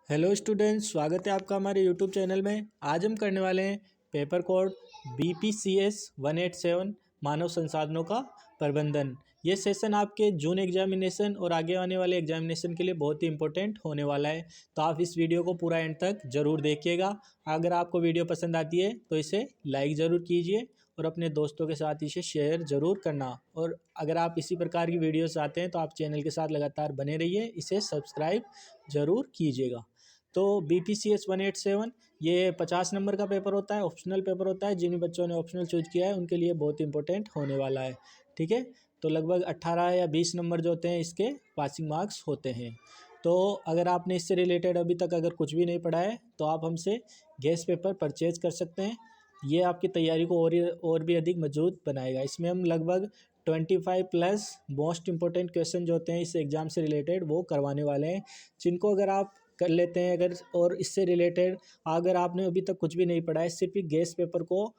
Hello students, स्वागत है आपका हमारे यूट्यूब चैनल में। आज हम करने वाले हैं पेपर कोड BPCS 187 मानव संसाधनों का प्रबंधन। ये सेशन आपके जून एग्जामिनेशन और आगे आने वाले एग्जामिनेशन के लिए बहुत ही इंपॉर्टेंट होने वाला है, तो आप इस वीडियो को पूरा एंड तक ज़रूर देखिएगा। अगर आपको वीडियो पसंद आती है तो इसे लाइक ज़रूर कीजिए और अपने दोस्तों के साथ इसे शेयर ज़रूर करना। और अगर आप इसी प्रकार की वीडियो चाहते हैं तो आप चैनल के साथ लगातार बने रहिए, इसे सब्सक्राइब ज़रूर कीजिएगा। तो BPCS 187 ये 50 नंबर का पेपर होता है, ऑप्शनल पेपर होता है। जिन बच्चों ने ऑप्शनल चूज किया है उनके लिए बहुत इंपॉर्टेंट होने वाला है, ठीक है। तो लगभग 18 या 20 नंबर जो होते हैं इसके पासिंग मार्क्स होते हैं। तो अगर आपने इससे रिलेटेड अभी तक अगर कुछ भी नहीं पढ़ा है तो आप हमसे गेस्ट पेपर परचेज कर सकते हैं। ये आपकी तैयारी को और भी अधिक मजबूत बनाएगा। इसमें हम लगभग 25 प्लस मोस्ट इंपॉर्टेंट क्वेश्चन जो होते हैं इस एग्ज़ाम से रिलेटेड वो करवाने वाले हैं, जिनको अगर आप कर लेते हैं अगर, और इससे रिलेटेड अगर आपने अभी तक कुछ भी नहीं पढ़ा है, सिर्फ गेस्ट पेपर को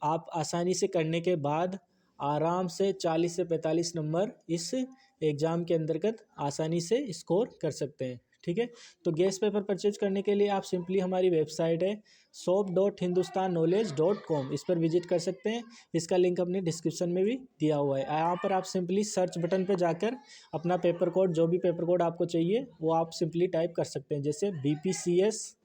आप आसानी से करने के बाद आराम से 40 से 45 नंबर इस एग्ज़ाम के अंतर्गत आसानी से स्कोर कर सकते हैं, ठीक है। तो गेस्ट पेपर परचेज करने के लिए आप सिंपली हमारी वेबसाइट है shop.hindustanknowledge.com, इस पर विजिट कर सकते हैं। इसका लिंक अपने डिस्क्रिप्शन में भी दिया हुआ है। यहाँ पर आप सिंपली सर्च बटन पर जाकर अपना पेपर कोड, जो भी पेपर कोड आपको चाहिए वो आप सिंपली टाइप कर सकते हैं, जैसे BPCS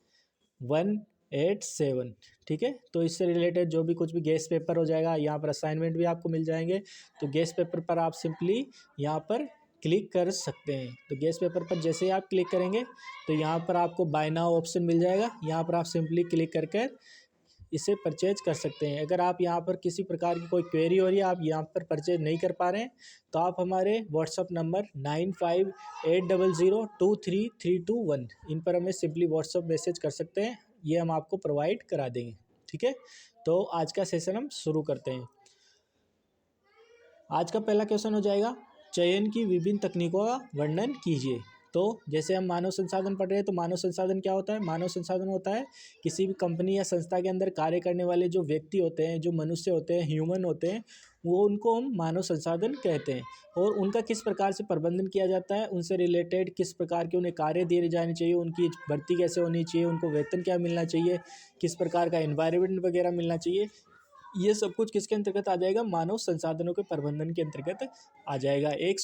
187, ठीक है। तो इससे रिलेटेड जो भी कुछ भी गेस्ट पेपर हो जाएगा, यहाँ पर असाइनमेंट भी आपको मिल जाएंगे। तो गेस्ट पेपर पर आप सिंपली यहाँ पर क्लिक कर सकते हैं। तो गेस्ट पेपर पर जैसे ही आप क्लिक करेंगे तो यहाँ पर आपको बाय नाउ ऑप्शन मिल जाएगा। यहाँ पर आप सिंपली क्लिक करके इसे परचेज कर सकते हैं। अगर आप यहाँ पर किसी प्रकार की कोई क्वेरी हो रही है, आप यहाँ पर परचेज नहीं कर पा रहे हैं, तो आप हमारे व्हाट्सअप नंबर 9580023321 इन पर हमें सिंपली व्हाट्सअप मैसेज कर सकते हैं। ये हम आपको प्रोवाइड करा देंगे, ठीक है। तो आज का सेशन हम शुरू करते हैं। आज का पहला क्वेश्चन हो जाएगा, चयन की विभिन्न तकनीकों का वर्णन कीजिए। तो जैसे हम मानव संसाधन पढ़ रहे हैं, तो मानव संसाधन क्या होता है? मानव संसाधन होता है किसी भी कंपनी या संस्था के अंदर कार्य करने वाले जो व्यक्ति होते हैं, जो मनुष्य होते हैं, ह्यूमन होते हैं, वो उनको हम मानव संसाधन कहते हैं। और उनका किस प्रकार से प्रबंधन किया जाता है, उनसे रिलेटेड किस प्रकार के उन्हें कार्य दिए जाने चाहिए, उनकी भर्ती कैसे होनी चाहिए, उनको वेतन क्या मिलना चाहिए, किस प्रकार का एनवायरनमेंट वगैरह मिलना चाहिए, ये सब कुछ किसके अंतर्गत आ जाएगा? मानव संसाधनों के प्रबंधन के अंतर्गत आ जाएगा। एक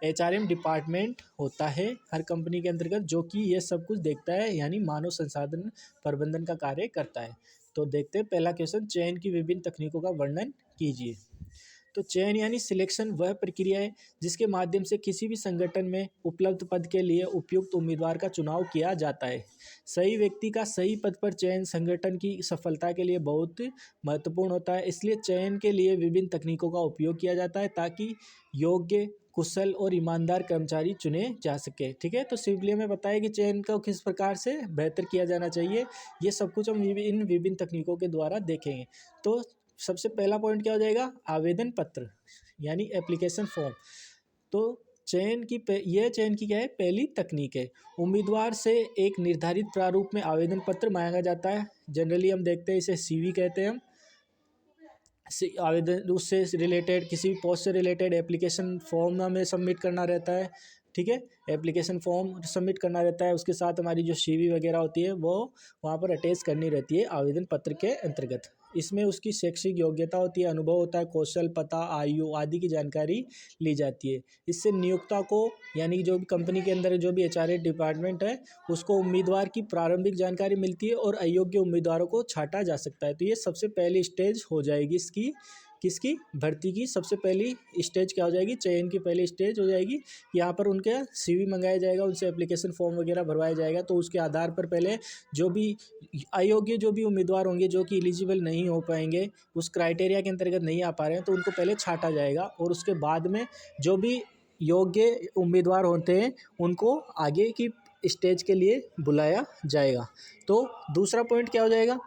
HRM डिपार्टमेंट होता है हर कंपनी के अंतर्गत, जो कि ये सब कुछ देखता है, यानी मानव संसाधन प्रबंधन का कार्य करता है। तो देखते हैं पहला क्वेश्चन, चयन की विभिन्न तकनीकों का वर्णन कीजिए। तो चयन यानी सिलेक्शन वह प्रक्रिया है जिसके माध्यम से किसी भी संगठन में उपलब्ध पद के लिए उपयुक्त उम्मीदवार का चुनाव किया जाता है। सही व्यक्ति का सही पद पर चयन संगठन की सफलता के लिए बहुत महत्वपूर्ण होता है। इसलिए चयन के लिए विभिन्न तकनीकों का उपयोग किया जाता है ताकि योग्य, कुशल और ईमानदार कर्मचारी चुने जा सके, ठीक है। तो सिंपली हमें बताया कि चयन को किस प्रकार से बेहतर किया जाना चाहिए, ये सब कुछ हम इन विभिन्न तकनीकों के द्वारा देखेंगे। तो सबसे पहला पॉइंट क्या हो जाएगा? आवेदन पत्र यानी एप्लीकेशन फॉर्म। तो चयन की क्या है? पहली तकनीक है। उम्मीदवार से एक निर्धारित प्रारूप में आवेदन पत्र मांगा जाता है। जनरली हम देखते हैं इसे CV कहते हैं हम। आवेदन उससे रिलेटेड किसी भी पोस्ट से रिलेटेड एप्लीकेशन फॉर्म हमें सबमिट करना रहता है, ठीक है। एप्लीकेशन फॉर्म सबमिट करना रहता है, उसके साथ हमारी जो CV वगैरह होती है वो वहाँ पर अटैच करनी रहती है आवेदन पत्र के अंतर्गत। इसमें उसकी शैक्षिक योग्यता होती है, अनुभव होता है, कौशल, पता, आयु आदि की जानकारी ली जाती है। इससे नियोक्ता को, यानी जो भी कंपनी के अंदर जो भी HRA डिपार्टमेंट है, उसको उम्मीदवार की प्रारंभिक जानकारी मिलती है और अयोग्य उम्मीदवारों को छांटा जा सकता है। तो ये सबसे पहली स्टेज हो जाएगी इसकी, किसकी? भर्ती की सबसे पहली स्टेज क्या हो जाएगी? चयन की पहली स्टेज हो जाएगी। यहाँ पर उनके CV मंगाया जाएगा, उनसे एप्लीकेशन फॉर्म वगैरह भरवाया जाएगा। तो उसके आधार पर पहले जो भी अयोग्य जो भी उम्मीदवार होंगे, जो कि एलिजिबल नहीं हो पाएंगे, उस क्राइटेरिया के अंतर्गत नहीं आ पा रहे हैं, तो उनको पहले छांटा जाएगा। और उसके बाद में जो भी योग्य उम्मीदवार होते हैं उनको आगे की स्टेज के लिए बुलाया जाएगा। तो दूसरा पॉइंट क्या हो जाएगा?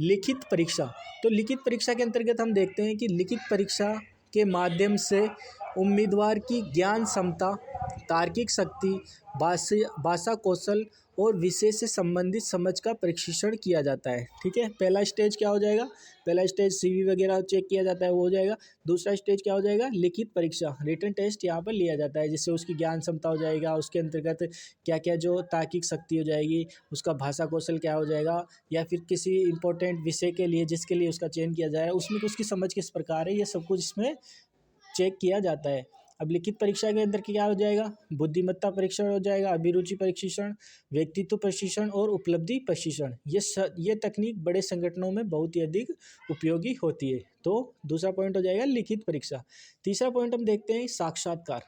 लिखित परीक्षा। तो लिखित परीक्षा के अंतर्गत हम देखते हैं कि लिखित परीक्षा के माध्यम से उम्मीदवार की ज्ञान क्षमता तार्किक शक्ति, भाषा कौशल और विषय से संबंधित समझ का परीक्षण किया जाता है। ठीक है, पहला स्टेज क्या हो जाएगा, पहला स्टेज सीवी वगैरह चेक किया जाता है, वो हो जाएगा। दूसरा स्टेज क्या हो जाएगा, लिखित परीक्षा, रिटन टेस्ट यहाँ पर लिया जाता है, जिससे उसकी ज्ञान क्षमता हो जाएगा, उसके अंतर्गत क्या क्या जो तार्किक शक्ति हो जाएगी, उसका भाषा कौशल क्या हो जाएगा, या फिर किसी इंपॉर्टेंट विषय के लिए जिसके लिए उसका चयन किया जाए उसमें उसकी समझ किस प्रकार है, ये सब कुछ इसमें चेक किया जाता है। अब लिखित परीक्षा के अंदर क्या हो जाएगा, बुद्धिमत्ता परीक्षण हो जाएगा, अभिरुचि परीक्षण, व्यक्तित्व प्रशिक्षण और उपलब्धि प्रशिक्षण। ये तकनीक बड़े संगठनों में बहुत ही अधिक उपयोगी होती है। तो दूसरा पॉइंट हो जाएगा लिखित परीक्षा। तीसरा पॉइंट हम देखते हैं साक्षात्कार।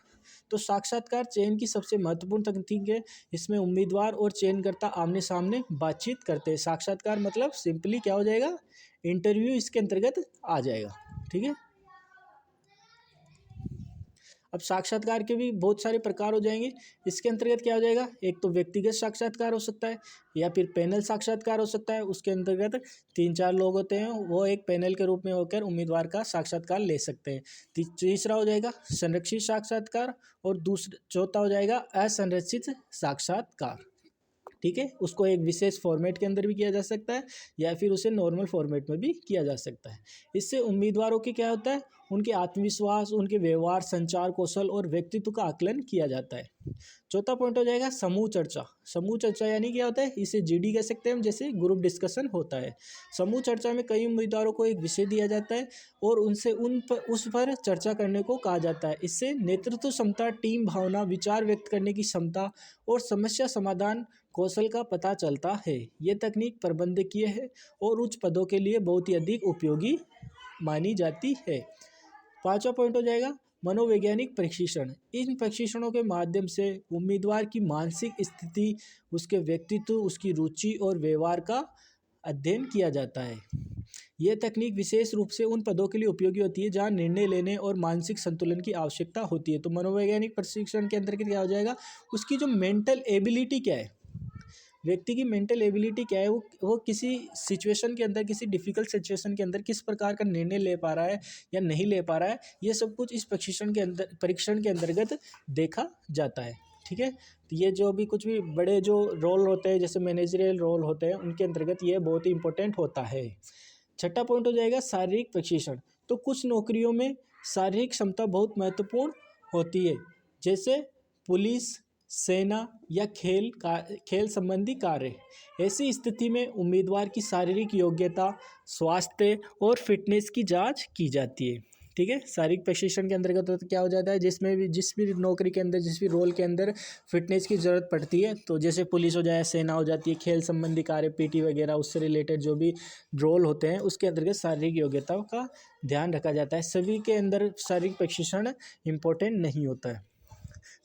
तो साक्षात्कार चयन की सबसे महत्वपूर्ण तकनीक है। इसमें उम्मीदवार और चयनकर्ता आमने सामने बातचीत करते हैं। साक्षात्कार मतलब सिंपली क्या हो जाएगा, इंटरव्यू इसके अंतर्गत आ जाएगा। ठीक है, अब साक्षात्कार के भी बहुत सारे प्रकार हो जाएंगे। इसके अंतर्गत क्या हो जाएगा, एक तो व्यक्तिगत साक्षात्कार हो सकता है, या फिर पैनल साक्षात्कार हो सकता है। उसके अंतर्गत 3-4 लोग होते हैं, वो एक पैनल के रूप में होकर उम्मीदवार का साक्षात्कार ले सकते हैं। तीसरा हो जाएगा संरक्षित साक्षात्कार, और चौथा हो जाएगा असंरक्षित साक्षात्कार। ठीक है, उसको एक विशेष फॉर्मेट के अंदर भी किया जा सकता है, या फिर उसे नॉर्मल फॉर्मेट में भी किया जा सकता है। इससे उम्मीदवारों की क्या होता है, उनके आत्मविश्वास, उनके व्यवहार, संचार कौशल और व्यक्तित्व का आकलन किया जाता है। चौथा पॉइंट हो जाएगा समूह चर्चा। समूह चर्चा यानी क्या होता है, इसे जीडी कह सकते हैं हम, जैसे ग्रुप डिस्कशन होता है। समूह चर्चा में कई उम्मीदवारों को एक विषय दिया जाता है और उनसे उस पर चर्चा करने को कहा जाता है। इससे नेतृत्व क्षमता, टीम भावना, विचार व्यक्त करने की क्षमता और समस्या समाधान कौशल का पता चलता है। ये तकनीक प्रबंधकीय है और उच्च पदों के लिए बहुत ही अधिक उपयोगी मानी जाती है। पांचवा पॉइंट हो जाएगा मनोवैज्ञानिक प्रशिक्षण। इन प्रशिक्षणों के माध्यम से उम्मीदवार की मानसिक स्थिति, उसके व्यक्तित्व, उसकी रुचि और व्यवहार का अध्ययन किया जाता है। यह तकनीक विशेष रूप से उन पदों के लिए उपयोगी होती है जहां निर्णय लेने और मानसिक संतुलन की आवश्यकता होती है। तो मनोवैज्ञानिक प्रशिक्षण के अंतर्गत क्या हो जाएगा, उसकी जो मेंटल एबिलिटी क्या है, व्यक्ति की मेंटल एबिलिटी क्या है, वो किसी सिचुएशन के अंदर, किसी डिफिकल्ट सिचुएशन के अंदर किस प्रकार का निर्णय ले पा रहा है या नहीं ले पा रहा है, ये सब कुछ इस परीक्षण के अंतर्गत देखा जाता है। ठीक है, तो ये जो भी कुछ भी बड़े जो रोल होते हैं, जैसे मैनेजरियल रोल होते हैं, उनके अंतर्गत ये बहुत ही इंपॉर्टेंट होता है। छठा पॉइंट हो जाएगा शारीरिक प्रशिक्षण। तो कुछ नौकरियों में शारीरिक क्षमता बहुत महत्वपूर्ण होती है, जैसे पुलिस, सेना या खेल संबंधी कार्य। ऐसी स्थिति में उम्मीदवार की शारीरिक योग्यता, स्वास्थ्य और फिटनेस की जांच की जाती है। ठीक है, शारीरिक प्रशिक्षण के अंतर्गत तो क्या हो जाता है, जिसमें भी जिस भी नौकरी के अंदर, जिस भी रोल के अंदर फिटनेस की ज़रूरत पड़ती है, तो जैसे पुलिस हो जाए, सेना हो जाती है, खेल संबंधी कार्य, पीटी वगैरह, उससे रिलेटेड जो भी रोल होते हैं, उसके अंतर्गत शारीरिक योग्यता का ध्यान रखा जाता है। सभी के अंदर शारीरिक प्रशिक्षण इम्पोर्टेंट नहीं होता है।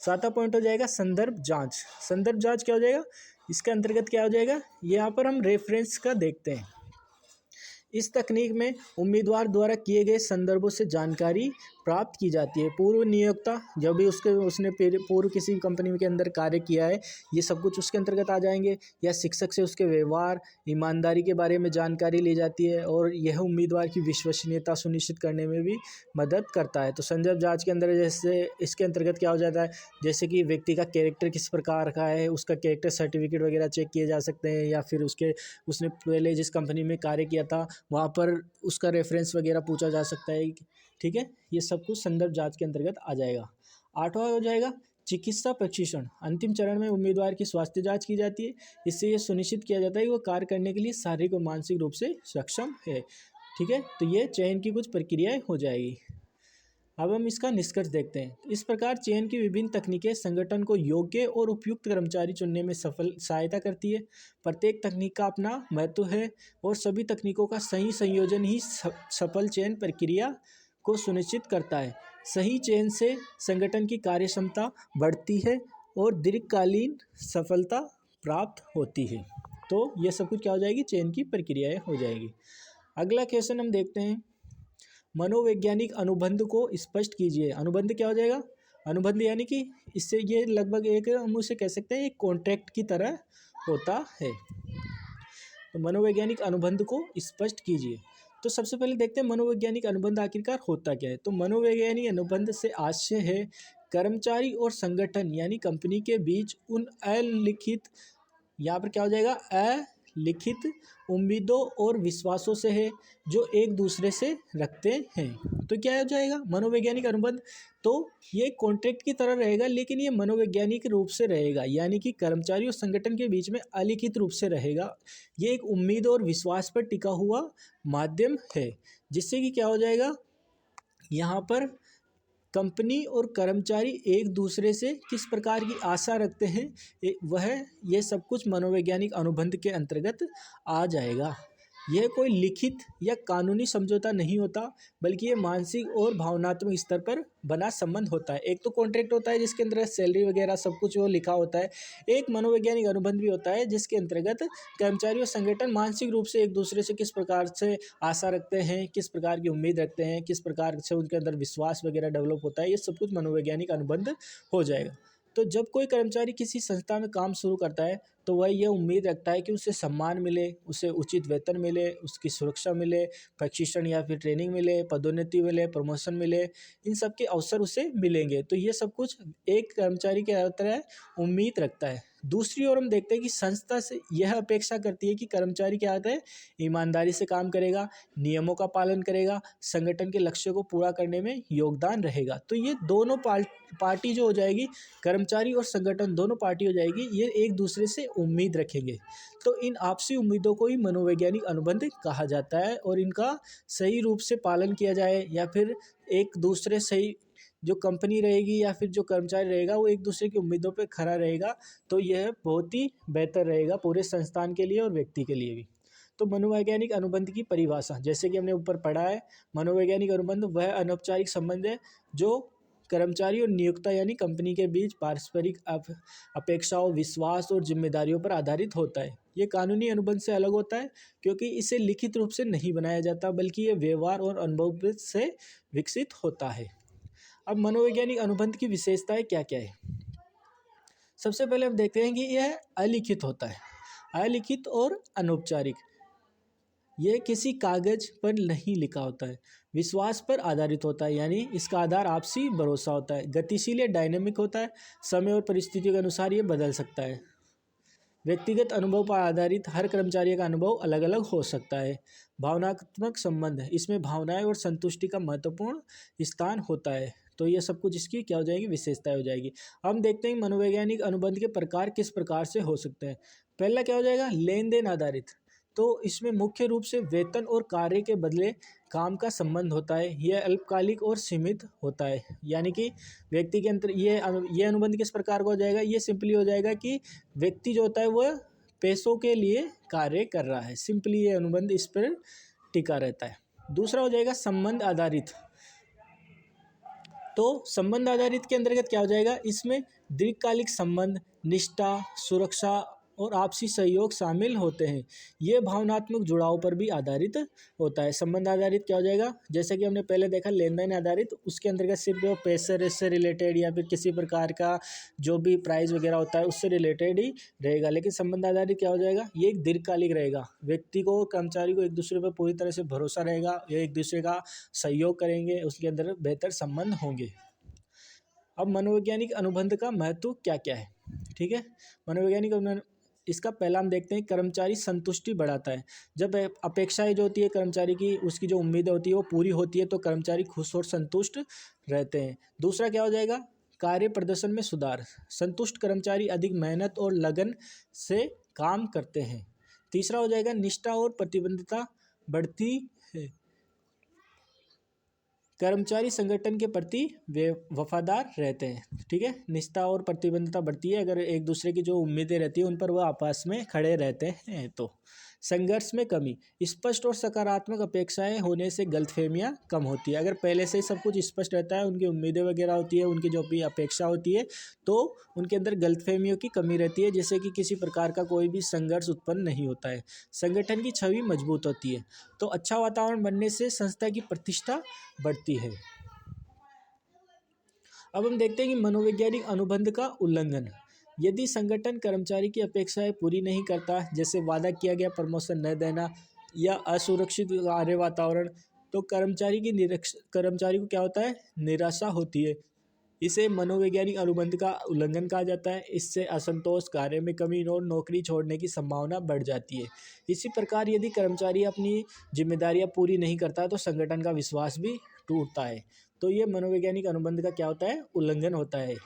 सातवां पॉइंट हो जाएगा संदर्भ जांच। संदर्भ जांच क्या हो जाएगा, इसके अंतर्गत क्या हो जाएगा, यहाँ पर हम रेफरेंस का देखते हैं। इस तकनीक में उम्मीदवार द्वारा किए गए संदर्भों से जानकारी प्राप्त की जाती है। पूर्व नियोक्ता, जब भी उसने पूर्व किसी कंपनी के अंदर कार्य किया है, ये सब कुछ उसके अंतर्गत आ जाएंगे। या शिक्षक से उसके व्यवहार, ईमानदारी के बारे में जानकारी ली जाती है, और यह उम्मीदवार की विश्वसनीयता सुनिश्चित करने में भी मदद करता है। तो संदर्भ जांच के अंदर जैसे इसके अंतर्गत क्या हो जाता है, जैसे कि व्यक्ति का कैरेक्टर किस प्रकार का है, उसका कैरेक्टर सर्टिफिकेट वगैरह चेक किए जा सकते हैं, या फिर उसने पहले जिस कंपनी में कार्य किया था वहाँ पर उसका रेफरेंस वगैरह पूछा जा सकता है। ठीक है, ये सब कुछ संदर्भ जांच के अंतर्गत आ जाएगा। आठवां हो जाएगा चिकित्सा प्रशिक्षण। अंतिम चरण में उम्मीदवार की स्वास्थ्य जांच की जाती है। इससे यह सुनिश्चित किया जाता है कि वो कार्य करने के लिए शारीरिक और मानसिक रूप से सक्षम है। ठीक है, तो ये चयन की कुछ प्रक्रियाएं हो जाएगी। अब हम इसका निष्कर्ष देखते हैं। इस प्रकार चयन की विभिन्न तकनीकें संगठन को योग्य और उपयुक्त कर्मचारी चुनने में सहायता करती है। प्रत्येक तकनीक का अपना महत्व है, और सभी तकनीकों का सही संयोजन ही सफल चयन प्रक्रिया को सुनिश्चित करता है। सही चयन से संगठन की कार्यक्षमता बढ़ती है और दीर्घकालीन सफलता प्राप्त होती है। तो ये सब कुछ क्या हो जाएगी, चयन की प्रक्रियाएं हो जाएगी। अगला क्वेश्चन हम देखते हैं, मनोवैज्ञानिक अनुबंध को स्पष्ट कीजिए। अनुबंध क्या हो जाएगा, अनुबंध यानी कि इससे ये लगभग एक, हम उसे कह सकते हैं, एक कॉन्ट्रैक्ट की तरह होता है। तो मनोवैज्ञानिक अनुबंध को स्पष्ट कीजिए। तो सबसे पहले देखते हैं मनोवैज्ञानिक अनुबंध आखिरकार होता क्या है। तो मनोवैज्ञानिक अनुबंध से आशय है कर्मचारी और संगठन यानी कंपनी के बीच उन अलिखित, यहाँ पर क्या हो जाएगा, अलिखित उम्मीदों और विश्वासों से है जो एक दूसरे से रखते हैं। तो क्या हो जाएगा, मनोवैज्ञानिक अनुबंध। तो ये कॉन्ट्रैक्ट की तरह रहेगा, लेकिन ये मनोवैज्ञानिक रूप से रहेगा, यानी कि कर्मचारी और संगठन के बीच में अलिखित रूप से रहेगा। ये एक उम्मीद और विश्वास पर टिका हुआ माध्यम है, जिससे कि क्या हो जाएगा, यहाँ पर कंपनी और कर्मचारी एक दूसरे से किस प्रकार की आशा रखते हैं, ये सब कुछ मनोवैज्ञानिक अनुबंध के अंतर्गत आ जाएगा। यह कोई लिखित या कानूनी समझौता नहीं होता, बल्कि ये मानसिक और भावनात्मक स्तर पर बना संबंध होता है। एक तो कॉन्ट्रैक्ट होता है जिसके अंदर सैलरी वगैरह सब कुछ वो लिखा होता है, एक मनोवैज्ञानिक अनुबंध भी होता है जिसके अंतर्गत कर्मचारी और संगठन मानसिक रूप से एक दूसरे से किस प्रकार से आशा रखते हैं, किस प्रकार की उम्मीद रखते हैं, किस प्रकार से उनके अंदर विश्वास वगैरह डेवलप होता है, ये सब कुछ मनोवैज्ञानिक अनुबंध हो जाएगा। तो जब कोई कर्मचारी किसी संस्था में काम शुरू करता है तो वह यह उम्मीद रखता है कि उसे सम्मान मिले, उसे उचित वेतन मिले, उसकी सुरक्षा मिले, प्रशिक्षण या फिर ट्रेनिंग मिले, पदोन्नति मिले, प्रमोशन मिले, इन सब के अवसर उसे मिलेंगे। तो ये सब कुछ एक कर्मचारी के तरह उम्मीद रखता है। दूसरी ओर हम देखते हैं कि संस्था से यह अपेक्षा करती है कि कर्मचारी क्या होता है, ईमानदारी से काम करेगा, नियमों का पालन करेगा, संगठन के लक्ष्यों को पूरा करने में योगदान रहेगा। तो ये दोनों पार्टी जो हो जाएगी, कर्मचारी और संगठन दोनों पार्टी हो जाएगी, ये एक दूसरे से उम्मीद रखेंगे। तो इन आपसी उम्मीदों को ही मनोवैज्ञानिक अनुबंध कहा जाता है, और इनका सही रूप से पालन किया जाए या फिर एक दूसरे सही, जो कंपनी रहेगी या फिर जो कर्मचारी रहेगा वो एक दूसरे की उम्मीदों पे खरा रहेगा, तो यह बहुत ही बेहतर रहेगा पूरे संस्थान के लिए और व्यक्ति के लिए भी। तो मनोवैज्ञानिक अनुबंध की परिभाषा, जैसे कि हमने ऊपर पढ़ा है, मनोवैज्ञानिक अनुबंध वह अनौपचारिक संबंध है जो कर्मचारी और नियोक्ता यानी कंपनी के बीच पारस्परिक अपेक्षाओं, विश्वास और जिम्मेदारियों पर आधारित होता है। ये कानूनी अनुबंध से अलग होता है क्योंकि इसे लिखित रूप से नहीं बनाया जाता, बल्कि ये व्यवहार और अनुभव से विकसित होता है। अब मनोवैज्ञानिक अनुबंध की विशेषताएं क्या क्या है। सबसे पहले हम देखते हैं कि यह अलिखित होता है, अलिखित और अनौपचारिक। यह किसी कागज पर नहीं लिखा होता है, विश्वास पर आधारित होता है, यानी इसका आधार आपसी भरोसा होता है। गतिशील या डायनेमिक होता है, समय और परिस्थितियों के अनुसार ये बदल सकता है। व्यक्तिगत अनुभव पर आधारित, हर कर्मचारी का अनुभव अलग अलग हो सकता है। भावनात्मक संबंध, इसमें भावनाएं और संतुष्टि का महत्वपूर्ण स्थान होता है। तो ये सब कुछ इसकी क्या हो जाएगी, विशेषताएं हो जाएगी। हम देखते हैं मनोवैज्ञानिक अनुबंध के प्रकार किस प्रकार से हो सकते हैं। पहला क्या हो जाएगा, लेन देन आधारित। तो इसमें मुख्य रूप से वेतन और कार्य के बदले काम का संबंध होता है। यह अल्पकालिक और सीमित होता है, यानी कि व्यक्ति के अंतर ये अनुबंध किस प्रकार का हो जाएगा, ये सिंपली हो जाएगा कि व्यक्ति जो होता है वह पैसों के लिए कार्य कर रहा है, सिंपली ये अनुबंध इस पर टिका रहता है। दूसरा हो जाएगा संबंध आधारित। तो संबंध आधारित के अंतर्गत क्या हो जाएगा, इसमें दीर्घकालिक संबंध, निष्ठा, सुरक्षा और आपसी सहयोग शामिल होते हैं। ये भावनात्मक जुड़ाव पर भी आधारित होता है। संबंध आधारित क्या हो जाएगा, जैसे कि हमने पहले देखा लेन देन आधारित, उसके अंतर्गत सिर्फ वो पैसे से रिलेटेड या फिर किसी प्रकार का जो भी प्राइस वगैरह होता है उससे रिलेटेड ही रहेगा। लेकिन संबंध आधारित क्या हो जाएगा, ये एक दीर्घकालिक रहेगा। व्यक्ति को, कर्मचारी को एक दूसरे पर पूरी तरह से भरोसा रहेगा, ये एक दूसरे का सहयोग करेंगे, उसके अंदर बेहतर संबंध होंगे। अब मनोवैज्ञानिक अनुबंध का महत्व क्या क्या है, ठीक है। मनोवैज्ञानिक, इसका पहला हम देखते हैं, कर्मचारी संतुष्टि बढ़ाता है। जब अपेक्षाएं जो होती है कर्मचारी की, उसकी जो उम्मीदें होती है वो पूरी होती है तो कर्मचारी खुश और संतुष्ट रहते हैं। दूसरा क्या हो जाएगा, कार्य प्रदर्शन में सुधार। संतुष्ट कर्मचारी अधिक मेहनत और लगन से काम करते हैं। तीसरा हो जाएगा, निष्ठा और प्रतिबद्धता बढ़ती है। कर्मचारी संगठन के प्रति वे वफादार रहते हैं, ठीक है। निष्ठा और प्रतिबद्धता बढ़ती है, अगर एक दूसरे की जो उम्मीदें रहती है उन पर वह आपस में खड़े रहते हैं। तो संघर्ष में कमी, स्पष्ट और सकारात्मक अपेक्षाएं होने से गलतफहमियां कम होती है। अगर पहले से ही सब कुछ स्पष्ट रहता है, उनकी उम्मीदें वगैरह होती है, उनकी जो भी अपेक्षा होती है, तो उनके अंदर गलतफहमियों की कमी रहती है, जिससे कि किसी प्रकार का कोई भी संघर्ष उत्पन्न नहीं होता है। संगठन की छवि मजबूत होती है, तो अच्छा वातावरण बनने से संस्था की प्रतिष्ठा बढ़ती है। अब हम देखते हैं कि मनोवैज्ञानिक अनुबंध का उल्लंघन। यदि संगठन कर्मचारी की अपेक्षाएं पूरी नहीं करता, जैसे वादा किया गया प्रमोशन न देना या असुरक्षित कार्य वातावरण, तो कर्मचारी को क्या होता है, निराशा होती है। इसे मनोवैज्ञानिक अनुबंध का उल्लंघन कहा जाता है। इससे असंतोष, कार्य में कमी और नौकरी छोड़ने की संभावना बढ़ जाती है। इसी प्रकार यदि कर्मचारी अपनी जिम्मेदारियां पूरी नहीं करता तो संगठन का विश्वास भी टूटता है। तो ये मनोवैज्ञानिक अनुबंध का क्या होता है? उल्लंघन होता है।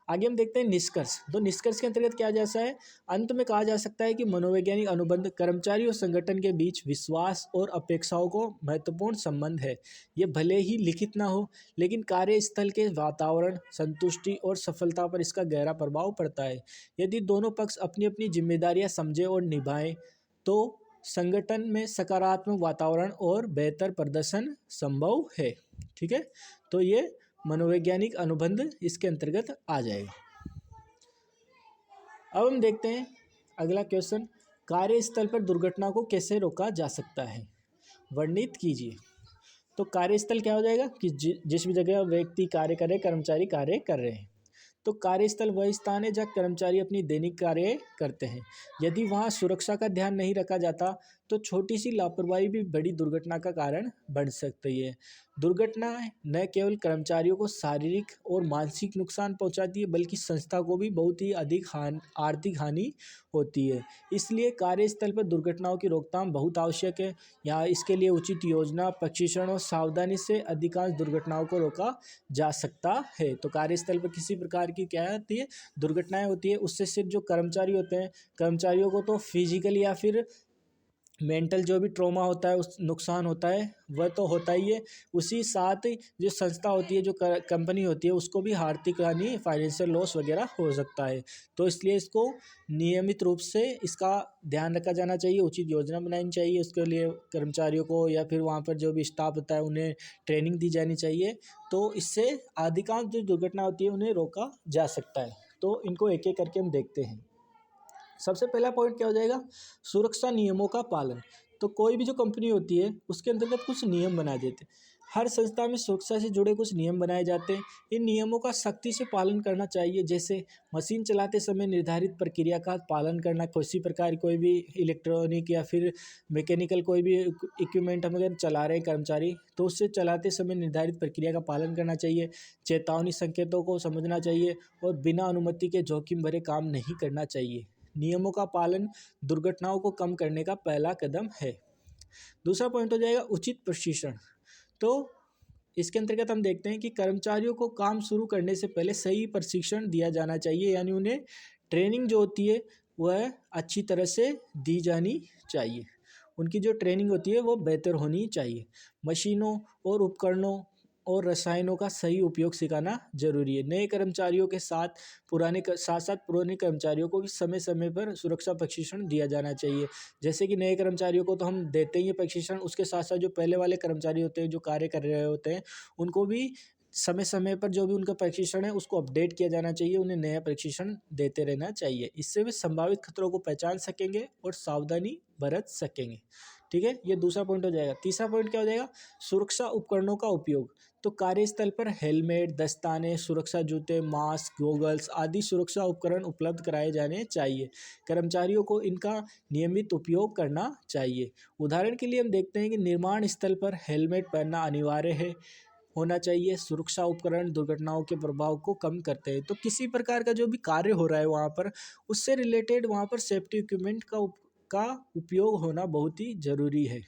आगे हम देखते हैं निष्कर्ष। तो निष्कर्ष के अंतर्गत क्या जैसा है, अंत में कहा जा सकता है कि मनोवैज्ञानिक अनुबंध कर्मचारी और संगठन के बीच विश्वास और अपेक्षाओं को महत्वपूर्ण संबंध है। ये भले ही लिखित ना हो, लेकिन कार्यस्थल के वातावरण, संतुष्टि और सफलता पर इसका गहरा प्रभाव पड़ता है। यदि दोनों पक्ष अपनी अपनी जिम्मेदारियां समझे और निभाएं तो संगठन में सकारात्मक वातावरण और बेहतर प्रदर्शन संभव है। ठीक है, तो ये मनोवैज्ञानिक अनुबंध इसके अंतर्गत आ जाएगा। अब हम देखते हैं अगला क्वेश्चन, कार्यस्थल पर दुर्घटना को कैसे रोका जा सकता है, वर्णित कीजिए। तो कार्यस्थल क्या हो जाएगा कि जिस भी जगह व्यक्ति कार्य कर रहे, कर्मचारी कार्य कर रहे हैं, तो कार्यस्थल वह स्थान है जहाँ कर्मचारी अपनी दैनिक कार्य करते हैं। यदि वहाँ सुरक्षा का ध्यान नहीं रखा जाता तो छोटी सी लापरवाही भी बड़ी दुर्घटना का कारण बन सकती है। दुर्घटना न केवल कर्मचारियों को शारीरिक और मानसिक नुकसान पहुंचाती है, बल्कि संस्था को भी बहुत ही अधिक आर्थिक हानि होती है। इसलिए कार्यस्थल पर दुर्घटनाओं की रोकथाम बहुत आवश्यक है। यहाँ इसके लिए उचित योजना, प्रशिक्षण और सावधानी से अधिकांश दुर्घटनाओं को रोका जा सकता है। तो कार्यस्थल पर किसी प्रकार की क्या होती है, दुर्घटनाएं होती है, उससे सिर्फ जो कर्मचारी होते हैं, कर्मचारियों को तो फिजिकली या फिर मेंटल जो भी ट्रॉमा होता है, उस नुकसान होता है, वह तो होता ही है। उसी साथ जो संस्था होती है, जो कंपनी होती है, उसको भी आर्थिक हानि, फाइनेंशियल लॉस वगैरह हो सकता है। तो इसलिए इसको नियमित रूप से इसका ध्यान रखा जाना चाहिए, उचित योजना बनानी चाहिए। उसके लिए कर्मचारियों को या फिर वहाँ पर जो भी स्टाफ होता है उन्हें ट्रेनिंग दी जानी चाहिए। तो इससे अधिकांश जो दुर्घटना होती है उन्हें रोका जा सकता है। तो इनको एक एक करके हम देखते हैं। सबसे पहला पॉइंट क्या हो जाएगा, सुरक्षा नियमों का पालन। तो कोई भी जो कंपनी होती है उसके अंतर्गत कुछ नियम बनाए जाते हैं। हर संस्था में सुरक्षा से जुड़े कुछ नियम बनाए जाते हैं। इन नियमों का सख्ती से पालन करना चाहिए। जैसे मशीन चलाते समय निर्धारित प्रक्रिया का पालन करना। किसी प्रकार कोई भी इलेक्ट्रॉनिक या फिर मैकेनिकल कोई भी इक्विपमेंट हम अगर चला रहे हैं कर्मचारी, तो उससे चलाते समय निर्धारित प्रक्रिया का पालन करना चाहिए। चेतावनी संकेतों को समझना चाहिए और बिना अनुमति के जोखिम भरे काम नहीं करना चाहिए। नियमों का पालन दुर्घटनाओं को कम करने का पहला कदम है। दूसरा पॉइंट हो जाएगा उचित प्रशिक्षण। तो इसके अंतर्गत हम देखते हैं कि कर्मचारियों को काम शुरू करने से पहले सही प्रशिक्षण दिया जाना चाहिए, यानी उन्हें ट्रेनिंग जो होती है वह अच्छी तरह से दी जानी चाहिए। उनकी जो ट्रेनिंग होती है वो बेहतर होनी चाहिए। मशीनों और उपकरणों और रसायनों का सही उपयोग सिखाना जरूरी है। नए कर्मचारियों के साथ साथ पुराने कर्मचारियों को भी समय समय पर सुरक्षा प्रशिक्षण दिया जाना चाहिए। जैसे कि नए कर्मचारियों को तो हम देते ही हैं प्रशिक्षण, उसके साथ साथ जो पहले वाले कर्मचारी होते हैं, जो कार्य कर रहे होते हैं, उनको भी समय समय पर जो भी उनका प्रशिक्षण है उसको अपडेट किया जाना चाहिए। उन्हें नया प्रशिक्षण देते रहना चाहिए। इससे वे संभावित खतरों को पहचान सकेंगे और सावधानी बरत सकेंगे। ठीक है, ये दूसरा पॉइंट हो जाएगा। तीसरा पॉइंट क्या हो जाएगा, सुरक्षा उपकरणों का उपयोग। तो कार्यस्थल पर हेलमेट, दस्ताने, सुरक्षा जूते, मास्क, गॉगल्स आदि सुरक्षा उपकरण उपलब्ध कराए जाने चाहिए। कर्मचारियों को इनका नियमित उपयोग करना चाहिए। उदाहरण के लिए हम देखते हैं कि निर्माण स्थल पर हेलमेट पहनना अनिवार्य है, होना चाहिए। सुरक्षा उपकरण दुर्घटनाओं के प्रभाव को कम करते हैं। तो किसी प्रकार का जो भी कार्य हो रहा है वहाँ पर, उससे रिलेटेड वहाँ पर सेफ्टी इक्विपमेंट का उपयोग होना बहुत ही जरूरी है।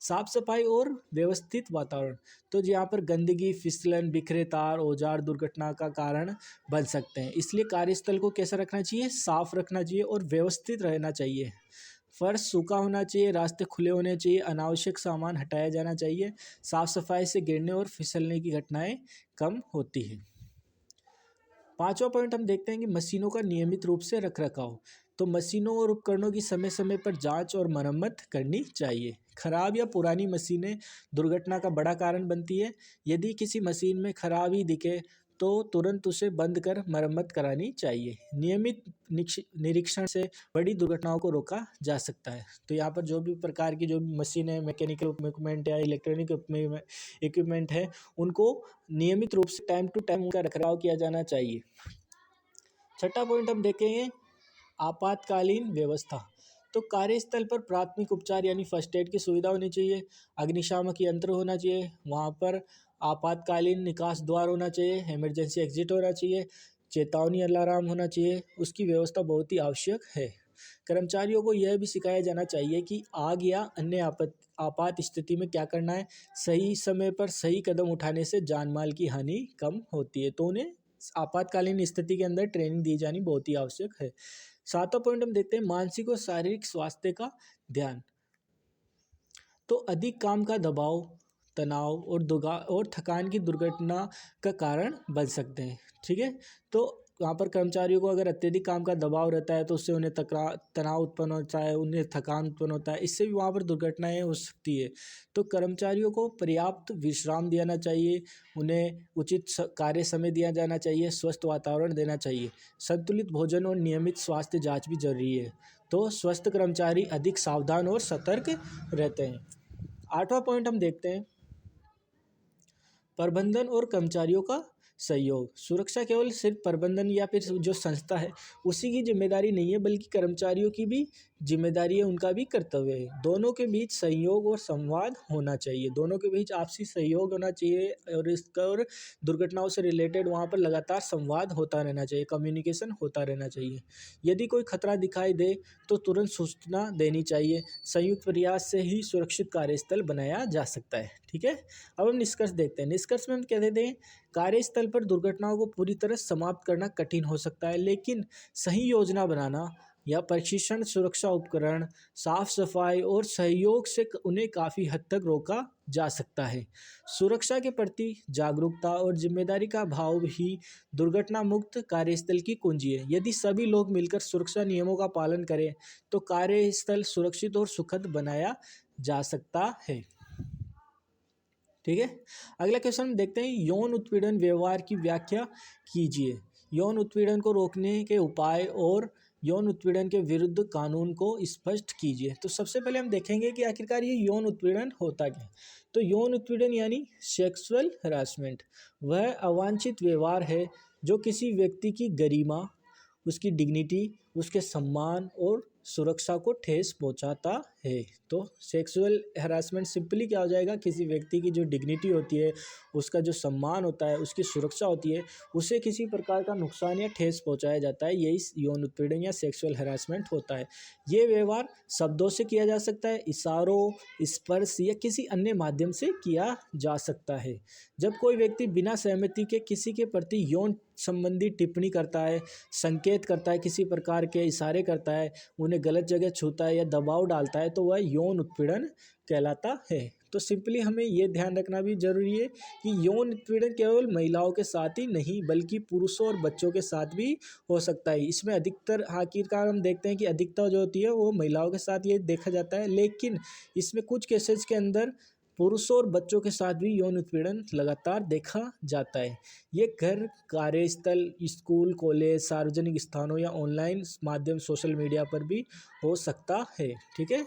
साफ सफाई और व्यवस्थित वातावरण। तो यहाँ पर गंदगी, फिसलन, बिखरे तार, औजार दुर्घटना का कारण बन सकते हैं। इसलिए कार्यस्थल को कैसा रखना चाहिए, साफ रखना चाहिए और व्यवस्थित रहना चाहिए। फर्श सूखा होना चाहिए, रास्ते खुले होने चाहिए, अनावश्यक सामान हटाया जाना चाहिए। साफ सफाई से गिरने और फिसलने की घटनाएं कम होती हैं। पांचवा पॉइंट हम देखते हैं कि मशीनों का नियमित रूप से रखरखाव। तो मशीनों और उपकरणों की समय समय पर जांच और मरम्मत करनी चाहिए। खराब या पुरानी मशीनें दुर्घटना का बड़ा कारण बनती है। यदि किसी मशीन में खराबी दिखे तो तुरंत उसे बंद कर मरम्मत करानी चाहिए। नियमित निरीक्षण से बड़ी दुर्घटनाओं को रोका जा सकता है। तो यहाँ पर जो भी प्रकार की जो भी मशीन है, मैकेनिकल इक्विपमेंट या इलेक्ट्रॉनिक इक्विपमेंट है, उनको नियमित रूप से टाइम टू टाइम उनका रखरखाव किया जाना चाहिए। छठा पॉइंट हम देखेंगे आपातकालीन व्यवस्था। तो कार्यस्थल पर प्राथमिक उपचार यानी फर्स्ट एड की सुविधा होनी चाहिए, अग्निशामक यंत्र होना चाहिए, वहाँ पर आपातकालीन निकास द्वार होना चाहिए, इमरजेंसी एग्जिट होना चाहिए, चेतावनी अलार्म होना चाहिए, उसकी व्यवस्था बहुत ही आवश्यक है। कर्मचारियों को यह भी सिखाया जाना चाहिए कि आग या अन्य आपात स्थिति में क्या करना है। सही समय पर सही कदम उठाने से जान माल की हानि कम होती है। तो उन्हें आपातकालीन स्थिति के अंदर ट्रेनिंग दी जानी बहुत ही आवश्यक है। सातवां पॉइंट हम देखते हैं मानसिक और शारीरिक स्वास्थ्य का ध्यान। तो अधिक काम का दबाव, तनाव और थकान की दुर्घटना का कारण बन सकते हैं। ठीक है, तो वहाँ पर कर्मचारियों को अगर अत्यधिक काम का दबाव रहता है तो उससे उन्हें तनाव उत्पन्न होता है, उन्हें थकान उत्पन्न होता है, इससे भी वहाँ पर दुर्घटनाएं हो सकती है। तो कर्मचारियों को पर्याप्त विश्राम देना चाहिए, उन्हें उचित कार्य समय दिया जाना चाहिए, स्वस्थ वातावरण देना चाहिए, संतुलित भोजन और नियमित स्वास्थ्य जाँच भी जरूरी है। तो स्वस्थ कर्मचारी अधिक सावधान और सतर्क रहते हैं। आठवां पॉइंट हम देखते हैं प्रबंधन और कर्मचारियों का सहयोग। सुरक्षा केवल सिर्फ प्रबंधन या फिर जो संस्था है उसी की जिम्मेदारी नहीं है, बल्कि कर्मचारियों की भी जिम्मेदारी है, उनका भी कर्तव्य है। दोनों के बीच सहयोग और संवाद होना चाहिए, दोनों के बीच आपसी सहयोग होना चाहिए और दुर्घटनाओं से रिलेटेड वहाँ पर लगातार संवाद होता रहना चाहिए, कम्युनिकेशन होता रहना चाहिए। यदि कोई खतरा दिखाई दे तो तुरंत सूचना देनी चाहिए। संयुक्त प्रयास से ही सुरक्षित कार्यस्थल बनाया जा सकता है। ठीक है, अब हम निष्कर्ष देखते हैं। निष्कर्ष में हम कह देते हैं कार्यस्थल पर दुर्घटनाओं को पूरी तरह समाप्त करना कठिन हो सकता है, लेकिन सही योजना बनाना या प्रशिक्षण, सुरक्षा उपकरण, साफ सफाई और सहयोग से उन्हें काफ़ी हद तक रोका जा सकता है। सुरक्षा के प्रति जागरूकता और जिम्मेदारी का भाव भी दुर्घटना मुक्त कार्यस्थल की कुंजी है। यदि सभी लोग मिलकर सुरक्षा नियमों का पालन करें तो कार्यस्थल सुरक्षित और सुखद बनाया जा सकता है। ठीक है, अगला क्वेश्चन देखते हैं यौन उत्पीड़न व्यवहार की व्याख्या कीजिए। यौन उत्पीड़न को रोकने के उपाय और यौन उत्पीड़न के विरुद्ध कानून को स्पष्ट कीजिए। तो सबसे पहले हम देखेंगे कि आखिरकार ये यौन उत्पीड़न होता क्या है। तो यौन उत्पीड़न यानी सेक्सुअल हरासमेंट वह अवांछित व्यवहार है जो किसी व्यक्ति की गरिमा, उसकी डिग्निटी, उसके सम्मान और सुरक्षा को ठेस पहुंचाता है। तो सेक्सुअल हरासमेंट सिंपली क्या हो जाएगा, किसी व्यक्ति की जो डिग्निटी होती है, उसका जो सम्मान होता है, उसकी सुरक्षा होती है, उसे किसी प्रकार का नुकसान या ठेस पहुंचाया जाता है, यही यौन उत्पीड़न या सेक्सुअल हरासमेंट होता है। ये व्यवहार शब्दों से किया जा सकता है, इशारों, स्पर्श या किसी अन्य माध्यम से किया जा सकता है। जब कोई व्यक्ति बिना सहमति के किसी के प्रति यौन संबंधी टिप्पणी करता है, संकेत करता है, किसी प्रकार के इशारे करता है, उन्हें गलत जगह छूता है या दबाव डालता है, तो वह यौन उत्पीड़न कहलाता है। तो सिंपली हमें ये ध्यान रखना भी जरूरी है कि यौन उत्पीड़न केवल महिलाओं के साथ ही नहीं बल्कि पुरुषों और बच्चों के साथ भी हो सकता है। इसमें अधिकतर आखिरकार हम देखते हैं कि अधिकता जो होती है वो महिलाओं के साथ ये देखा जाता है, लेकिन इसमें कुछ केसेस के अंदर पुरुषों और बच्चों के साथ भी यौन उत्पीड़न लगातार देखा जाता है। ये घर, कार्यस्थल, स्कूल, कॉलेज, सार्वजनिक स्थानों या ऑनलाइन माध्यम, सोशल मीडिया पर भी हो सकता है। ठीक है,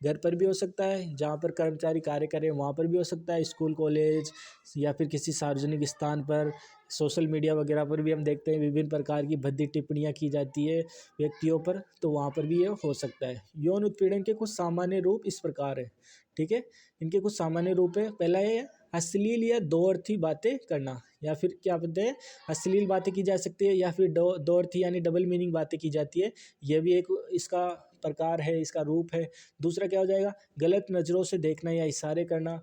घर पर भी हो सकता है, जहाँ पर कर्मचारी कार्य करें वहाँ पर भी हो सकता है, स्कूल, कॉलेज या फिर किसी सार्वजनिक स्थान पर, सोशल मीडिया वगैरह पर भी हम देखते हैं विभिन्न प्रकार की भद्दी टिप्पणियाँ की जाती है व्यक्तियों पर, तो वहाँ पर भी ये हो सकता है। यौन उत्पीड़न के कुछ सामान्य रूप इस प्रकार है। ठीक है, इनके कुछ सामान्य रूप है। पहला ये है अश्लील या दो अर्थी बातें करना, या फिर क्या बोलते हैं, अश्लील बातें की जा सकती है या फिर दो अर्थी यानी डबल मीनिंग बातें की जाती है, यह भी एक इसका प्रकार है, इसका रूप है। दूसरा क्या हो जाएगा, गलत नज़रों से देखना या इशारे करना।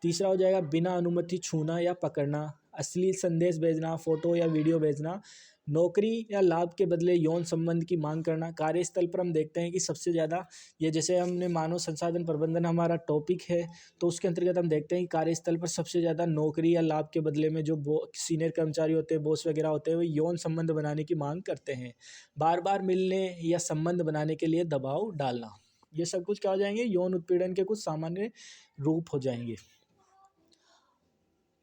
तीसरा हो जाएगा बिना अनुमति छूना या पकड़ना, अश्लील संदेश भेजना, फोटो या वीडियो भेजना। नौकरी या लाभ के बदले यौन संबंध की मांग करना। कार्यस्थल पर हम देखते हैं कि सबसे ज़्यादा ये, जैसे हमने मानव संसाधन प्रबंधन हमारा टॉपिक है, तो उसके अंतर्गत हम देखते हैं कि कार्यस्थल पर सबसे ज़्यादा नौकरी या लाभ के बदले में जो सीनियर कर्मचारी होते हैं, बॉस वगैरह होते हैं, वो यौन संबंध बनाने की मांग करते हैं। बार बार मिलने या संबंध बनाने के लिए दबाव डालना, ये सब कुछ क्या हो जाएंगे, यौन उत्पीड़न के कुछ सामान्य रूप हो जाएंगे।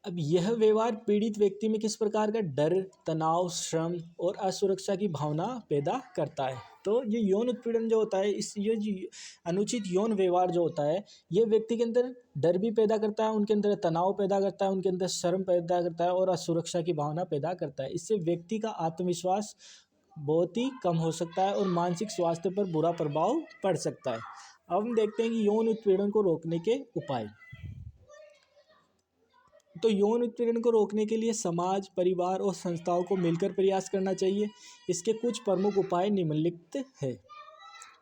अब यह व्यवहार पीड़ित व्यक्ति में किस प्रकार का डर, तनाव, श्रम और असुरक्षा की भावना पैदा करता है। तो ये यौन उत्पीड़न जो होता है, ये जो अनुचित यौन व्यवहार जो होता है, ये व्यक्ति के अंदर डर भी पैदा करता है, उनके अंदर तनाव पैदा करता है, उनके अंदर शर्म पैदा करता है और असुरक्षा की भावना पैदा करता है। इससे व्यक्ति का आत्मविश्वास बहुत ही कम हो सकता है और मानसिक स्वास्थ्य पर बुरा प्रभाव पड़ सकता है। अब हम देखते हैं कि यौन उत्पीड़न को रोकने के उपाय। तो यौन उत्पीड़न को रोकने के लिए समाज, परिवार और संस्थाओं को मिलकर प्रयास करना चाहिए। इसके कुछ प्रमुख उपाय निम्नलिखित है।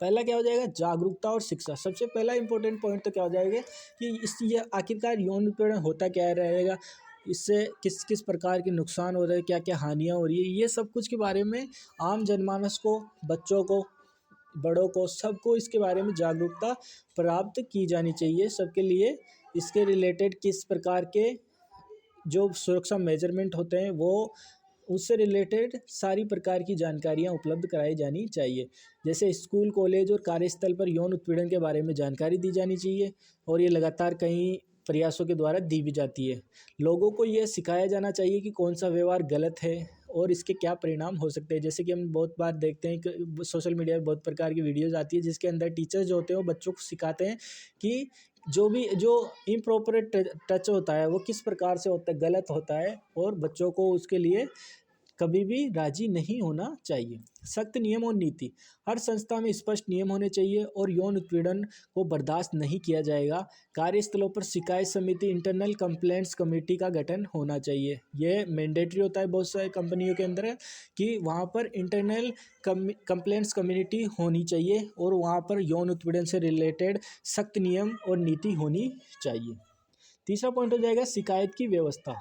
पहला क्या हो जाएगा, जागरूकता और शिक्षा। सबसे पहला इंपॉर्टेंट पॉइंट तो क्या हो जाएगा कि ये आखिरकार यौन उत्पीड़न होता क्या रहेगा, इससे किस किस प्रकार के नुकसान हो रहे हैं, क्या क्या हानियाँ हो रही है, ये सब कुछ के बारे में आम जनमानस को, बच्चों को, बड़ों को, सबको इसके बारे में जागरूकता प्राप्त की जानी चाहिए। सबके लिए इसके रिलेटेड किस प्रकार के जो सुरक्षा मेजरमेंट होते हैं वो उससे रिलेटेड सारी प्रकार की जानकारियाँ उपलब्ध कराई जानी चाहिए। जैसे स्कूल, कॉलेज और कार्यस्थल पर यौन उत्पीड़न के बारे में जानकारी दी जानी चाहिए और ये लगातार कई प्रयासों के द्वारा दी भी जाती है। लोगों को यह सिखाया जाना चाहिए कि कौन सा व्यवहार गलत है और इसके क्या परिणाम हो सकते हैं। जैसे कि हम बहुत बार देखते हैं कि सोशल मीडिया पर बहुत प्रकार की वीडियोज़ आती है जिसके अंदर टीचर्स जो होते हैं वो बच्चों को सिखाते हैं कि जो इम्प्रॉपर टच होता है वो किस प्रकार से होता है, गलत होता है, और बच्चों को उसके लिए कभी भी राजी नहीं होना चाहिए। सख्त नियम और नीति। हर संस्था में स्पष्ट नियम होने चाहिए और यौन उत्पीड़न को बर्दाश्त नहीं किया जाएगा। कार्यस्थलों पर शिकायत समिति, इंटरनल कंप्लेंट्स कमेटी का गठन होना चाहिए। यह मैंडेटरी होता है बहुत सारी कंपनियों के अंदर कि वहाँ पर इंटरनल कंप्लेंट्स कम्युनिटी होनी चाहिए और वहाँ पर यौन उत्पीड़न से रिलेटेड सख्त नियम और नीति होनी चाहिए। तीसरा पॉइंट हो जाएगा शिकायत की व्यवस्था।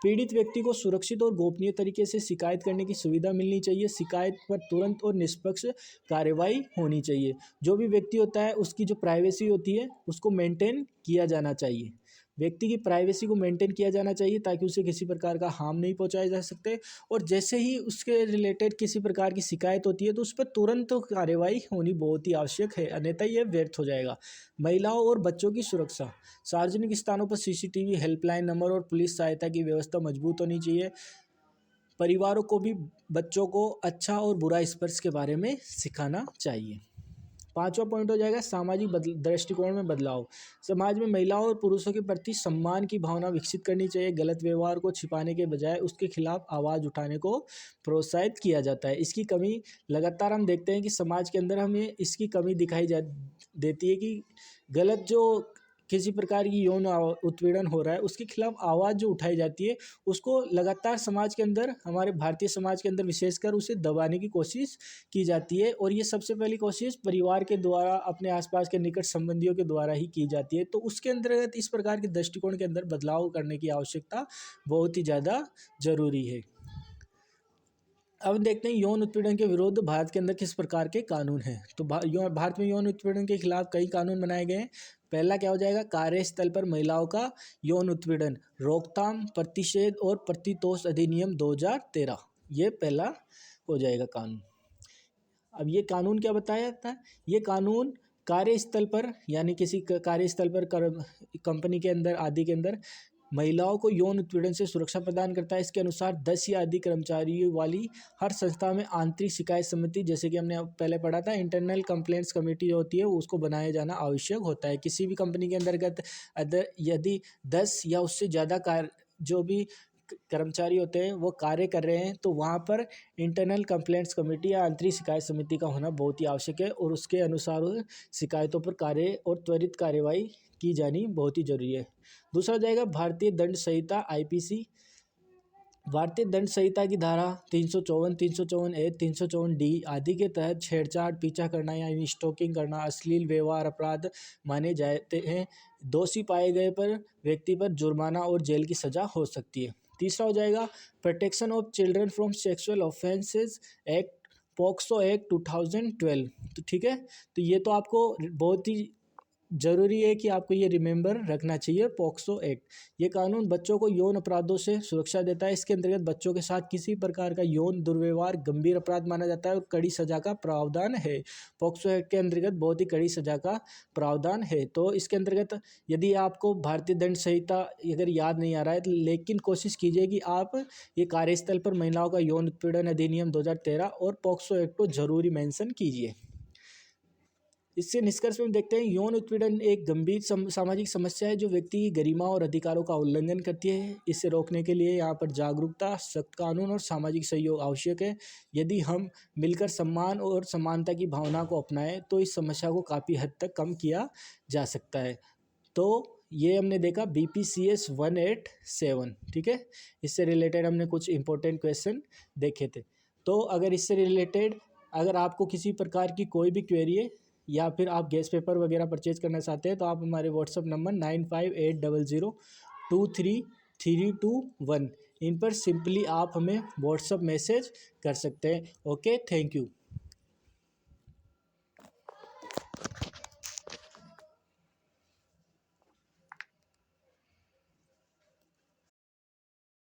पीड़ित व्यक्ति को सुरक्षित और गोपनीय तरीके से शिकायत करने की सुविधा मिलनी चाहिए। शिकायत पर तुरंत और निष्पक्ष कार्रवाई होनी चाहिए। जो भी व्यक्ति होता है उसकी जो प्राइवेसी होती है उसको मेंटेन किया जाना चाहिए। व्यक्ति की प्राइवेसी को मेंटेन किया जाना चाहिए ताकि उसे किसी प्रकार का हार्म नहीं पहुंचाया जा सकते, और जैसे ही उसके रिलेटेड किसी प्रकार की शिकायत होती है तो उस पर तुरंत कार्रवाई होनी बहुत ही आवश्यक है, अन्यथा यह व्यर्थ हो जाएगा। महिलाओं और बच्चों की सुरक्षा। सार्वजनिक स्थानों पर सीसीटीवी, हेल्पलाइन नंबर और पुलिस सहायता की व्यवस्था मजबूत होनी चाहिए। परिवारों को भी बच्चों को अच्छा और बुरा स्पर्श के बारे में सिखाना चाहिए। पांचवा पॉइंट हो जाएगा सामाजिक दृष्टिकोण में बदलाव। समाज में महिलाओं और पुरुषों के प्रति सम्मान की भावना विकसित करनी चाहिए। गलत व्यवहार को छिपाने के बजाय उसके खिलाफ आवाज़ उठाने को प्रोत्साहित किया जाता है। इसकी कमी लगातार हम देखते हैं कि समाज के अंदर हमें इसकी कमी दिखाई देती है कि गलत जो किसी प्रकार की यौन उत्पीड़न हो रहा है उसके खिलाफ आवाज़ जो उठाई जाती है उसको लगातार समाज के अंदर, हमारे भारतीय समाज के अंदर विशेषकर उसे दबाने की कोशिश की जाती है, और ये सबसे पहली कोशिश परिवार के द्वारा, अपने आसपास के निकट संबंधियों के द्वारा ही की जाती है। तो उसके अंतर्गत इस प्रकार के दृष्टिकोण के अंदर बदलाव करने की आवश्यकता बहुत ही ज़्यादा ज़रूरी है। अब देखते हैं यौन उत्पीड़न के विरुद्ध भारत के अंदर किस प्रकार के कानून हैं। तो भारत में यौन उत्पीड़न के खिलाफ कई कानून बनाए गए हैं। पहला क्या हो जाएगा, कार्यस्थल पर महिलाओं का यौन उत्पीड़न रोकथाम, प्रतिषेध और प्रतितोष अधिनियम 2013, ये पहला हो जाएगा कानून। अब ये कानून क्या बताया जाता है, ये कानून कार्यस्थल पर यानी किसी कार्यस्थल पर कंपनी के अंदर आदि के अंदर महिलाओं को यौन उत्पीड़न से सुरक्षा प्रदान करता है। इसके अनुसार 10 या अधिक कर्मचारियों वाली हर संस्था में आंतरिक शिकायत समिति, जैसे कि हमने पहले पढ़ा था, इंटरनल कंप्लेंट्स कमेटी होती है, उसको बनाया जाना आवश्यक होता है। किसी भी कंपनी के अंतर्गत यदि 10 या उससे ज़्यादा जो भी कर्मचारी होते हैं वो कार्य कर रहे हैं तो वहाँ पर इंटरनल कंप्लेंट्स कमेटी या आंतरिक शिकायत समिति का होना बहुत ही आवश्यक है, और उसके अनुसार शिकायतों पर कार्य और त्वरित कार्यवाही की जानी बहुत ही जरूरी है। दूसरा जाएगा भारतीय दंड संहिता आईपीसी। भारतीय दंड संहिता की धारा 354, 354A, 354D आदि के तहत छेड़छाड़, पीछा करना या स्टॉकिंग करना अश्लील व्यवहार अपराध माने जाते हैं। दोषी पाए गए पर व्यक्ति पर जुर्माना और जेल की सजा हो सकती है। तीसरा हो जाएगा protection of children from sexual offences act, POCSO act 2012। तो ठीक है, तो ये तो आपको बहुत ही जरूरी है कि आपको ये रिमेंबर रखना चाहिए। पॉक्सो एक्ट, ये कानून बच्चों को यौन अपराधों से सुरक्षा देता है। इसके अंतर्गत बच्चों के साथ किसी प्रकार का यौन दुर्व्यवहार गंभीर अपराध माना जाता है और कड़ी सजा का प्रावधान है। पॉक्सो एक्ट के अंतर्गत बहुत ही कड़ी सजा का प्रावधान है। तो इसके अंतर्गत यदि आपको भारतीय दंड संहिता अगर याद नहीं आ रहा है तो लेकिन कोशिश कीजिए कि आप ये कार्यस्थल पर महिलाओं का यौन उत्पीड़न अधिनियम 2013 और पॉक्सो एक्ट को जरूरी मेंशन कीजिए। इससे निष्कर्ष में हम देखते हैं यौन उत्पीड़न एक गंभीर सामाजिक समस्या है जो व्यक्ति की गरिमा और अधिकारों का उल्लंघन करती है। इसे रोकने के लिए यहाँ पर जागरूकता, सख्त कानून और सामाजिक सहयोग आवश्यक है। यदि हम मिलकर सम्मान और समानता की भावना को अपनाएं तो इस समस्या को काफ़ी हद तक कम किया जा सकता है। तो ये हमने देखा BPCS 187, ठीक है। इससे रिलेटेड हमने कुछ इंपॉर्टेंट क्वेश्चन देखे थे। तो अगर इससे रिलेटेड अगर आपको किसी प्रकार की कोई भी क्वेरी है या फिर आप गैस पेपर वगैरह परचेज करना चाहते हैं तो आप हमारे व्हाट्सअप नंबर 9580023321 इन पर सिंपली आप हमें व्हाट्सअप मैसेज कर सकते हैं। Okay, thank you.